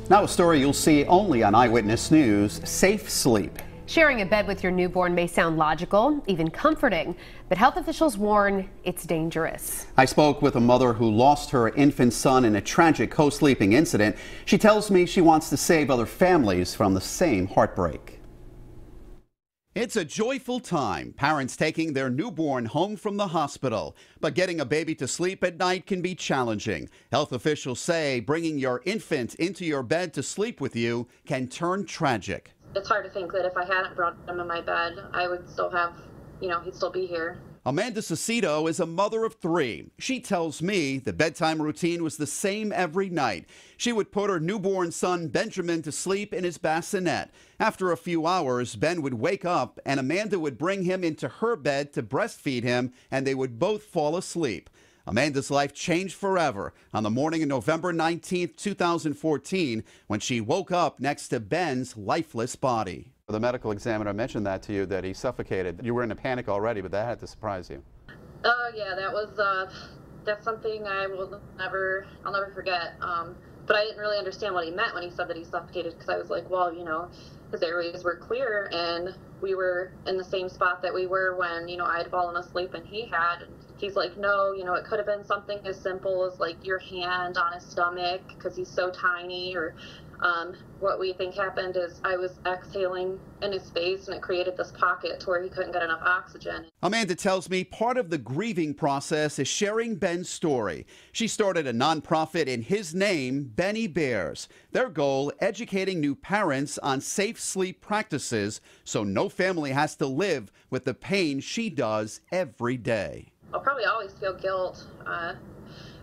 Now a story you'll see only on Eyewitness News, safe sleep. Sharing a bed with your newborn may sound logical, even comforting, but health officials warn it's dangerous. I spoke with a mother who lost her infant son in a tragic co-sleeping incident. She tells me she wants to save other families from the same heartbreak. It's a joyful time, parents taking their newborn home from the hospital. But getting a baby to sleep at night can be challenging. Health officials say bringing your infant into your bed to sleep with you can turn tragic. It's hard to think that if I hadn't brought him in my bed, I would still have, he'd still be here. Amanda Cicito is a mother of 3. She tells me the bedtime routine was the same every night. She would put her newborn son Benjamin to sleep in his bassinet. After a few hours, Ben would wake up and Amanda would bring him into her bed to breastfeed him, and they would both fall asleep. Amanda's life changed forever on the morning of November 19, 2014, when she woke up next to Ben's lifeless body. The medical examiner mentioned that to you, that he suffocated. You were in a panic already, but that had to surprise you. Oh yeah, that's something I'll never forget. But I didn't really understand what he meant when he said that he suffocated, because I was like, well, his airways were clear and we were in the same spot that we were when, I had fallen asleep and he had. And he's like, no, it could have been something as simple as like your hand on his stomach because he's so tiny, or what we think happened is I was exhaling in his face and it created this pocket to where he couldn't get enough oxygen. Amanda tells me part of the grieving process is sharing Ben's story. She started a nonprofit in his name, Benny Bears. Their goal, educating new parents on safe sleep practices so no family has to live with the pain she does every day. I'll probably always feel guilt.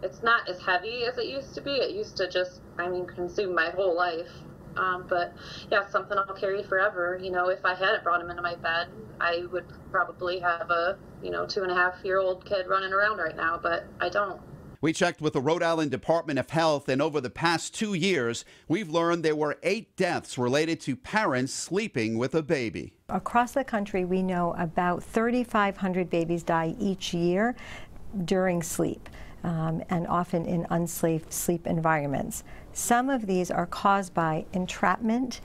It's not as heavy as it used to be. It used to just, consume my whole life. But yeah, something I'll carry forever. If I hadn't brought him into my bed, I would probably have a, 2.5-year-old kid running around right now, but I don't. We checked with the Rhode Island Department of Health, and over the past 2 years, we've learned there were 8 deaths related to parents sleeping with a baby. Across the country, we know about 3,500 babies die each year during sleep. And often in unsafe sleep environments. Some of these are caused by entrapment,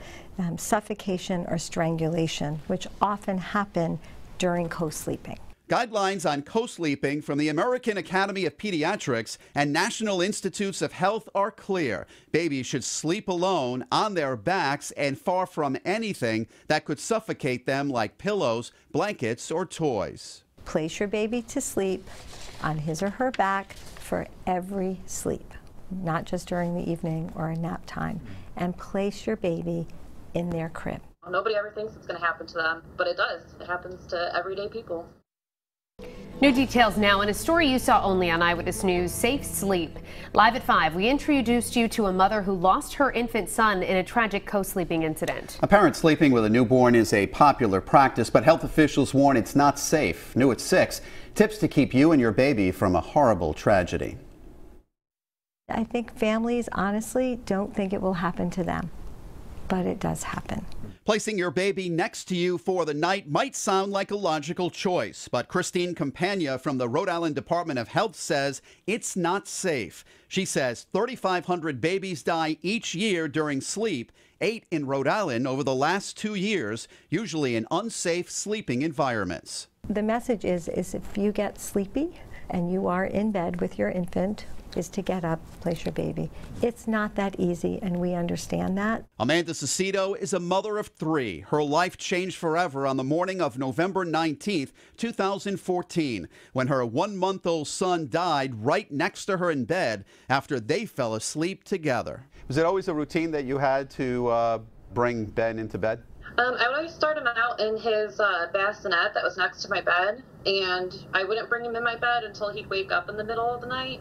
suffocation, or strangulation, which often happen during co-sleeping. Guidelines on co-sleeping from the American Academy of Pediatrics and National Institutes of Health are clear. Babies should sleep alone on their backs and far from anything that could suffocate them, like pillows, blankets, or toys. Place your baby to sleep on his or her back for every sleep, not just during the evening or a nap time, and place your baby in their crib. Nobody ever thinks it's going to happen to them, but it does. It happens to everyday people. New details now in a story you saw only on Eyewitness News, Safe Sleep. Live at 5, we introduced you to a mother who lost her infant son in a tragic co-sleeping incident. A parent sleeping with a newborn is a popular practice, but health officials warn it's not safe. New at 6, tips to keep you and your baby from a horrible tragedy. I think families honestly don't think it will happen to them, but it does happen. Placing your baby next to you for the night might sound like a logical choice, but Christine Campagna from the Rhode Island Department of Health says it's not safe. She says 3,500 babies die each year during sleep, 8 in Rhode Island over the last 2 years, usually in unsafe sleeping environments. The message is if you get sleepy and you are in bed with your infant, is to get up, place your baby. It's not that easy, and we understand that. Amanda Cicito is a mother of 3. Her life changed forever on the morning of November 19th, 2014, when her 1-month-old son died right next to her in bed after they fell asleep together. Was it always a routine that you had to bring Ben into bed? I would always start him out in his bassinet that was next to my bed, and I wouldn't bring him in my bed until he'd wake up in the middle of the night.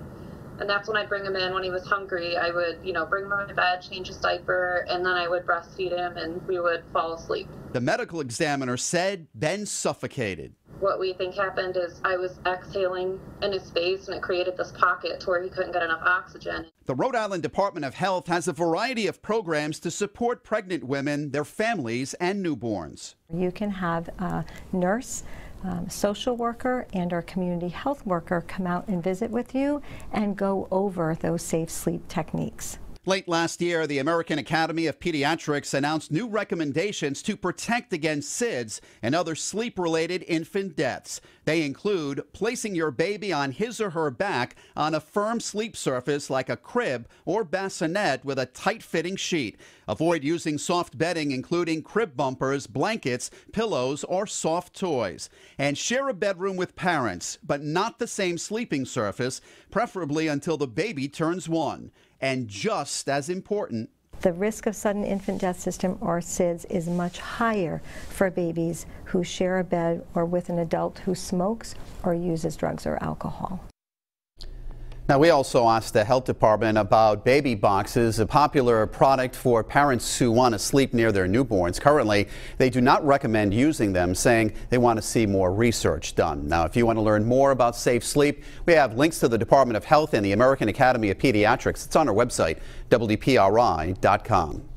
And that's when I'd bring him in when he was hungry. I would, bring him in my bed, change his diaper, and then I would breastfeed him and we would fall asleep. The medical examiner said Ben suffocated. What we think happened is I was exhaling in his face and it created this pocket to where he couldn't get enough oxygen. The Rhode Island Department of Health has a variety of programs to support pregnant women, their families, and newborns. You can have a nurse, social worker, and our community health worker come out and visit with you and go over those safe sleep techniques. Late last year, the American Academy of Pediatrics announced new recommendations to protect against SIDS and other sleep-related infant deaths. They include placing your baby on his or her back on a firm sleep surface like a crib or bassinet with a tight-fitting sheet. Avoid using soft bedding, including crib bumpers, blankets, pillows, or soft toys. And share a bedroom with parents, but not the same sleeping surface, preferably until the baby turns 1. And just as important, the risk of sudden infant death syndrome, or SIDS, is much higher for babies who share a bed or with an adult who smokes or uses drugs or alcohol. Now, we also asked the health department about baby boxes, a popular product for parents who want to sleep near their newborns. Currently, they do not recommend using them, saying they want to see more research done. Now, if you want to learn more about safe sleep, we have links to the Department of Health and the American Academy of Pediatrics. It's on our website, WDPRI.com.